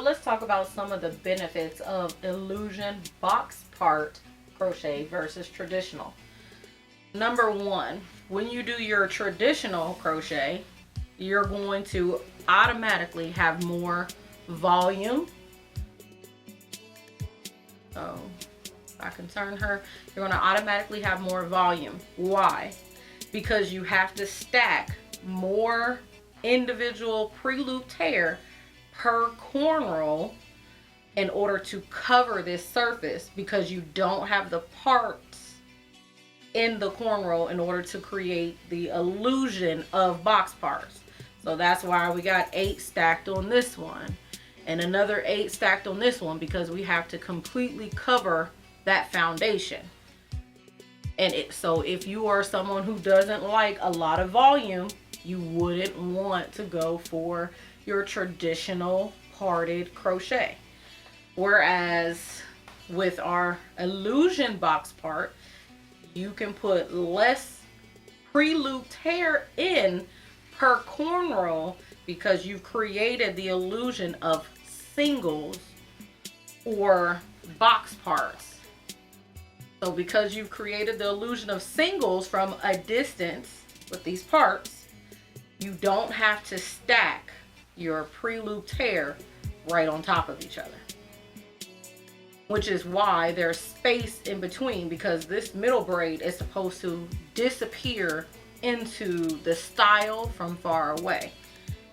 Let's talk about some of the benefits of illusion box part crochet versus traditional. Number one, when you do your traditional crochet, you're going to automatically have more volume. So if I can turn her, you're going to automatically have more volume. Why? Because you have to stack more individual pre-looped hair per corn roll in order to cover this surface, because you don't have the parts in the corn roll in order to create the illusion of box parts. So that's why we got 8 stacked on this one and another 8 stacked on this one, because we have to completely cover that foundation. And so if you are someone who doesn't like a lot of volume, you wouldn't want to go for your traditional parted crochet. Whereas with our illusion box part, you can put less pre-looped hair in per corn roll, because you've created the illusion of singles or box parts. So because you've created the illusion of singles from a distance with these parts, you don't have to stack your pre-looped hair right on top of each other, which is why there's space in between, because this middle braid is supposed to disappear into the style from far away.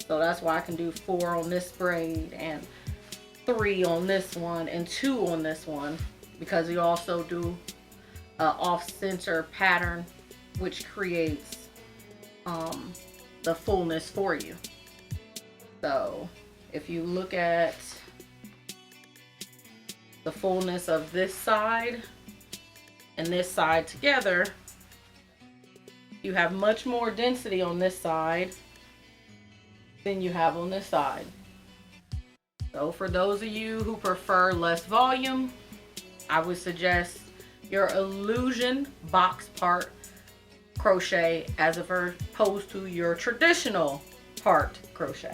So that's why I can do 4 on this braid and 3 on this one and 2 on this one, because we also do off-center pattern, which creates the fullness for you. So if you look at the fullness of this side and this side together, you have much more density on this side than you have on this side. So for those of you who prefer less volume, I would suggest your illusion box part crochet as opposed to your traditional part crochet.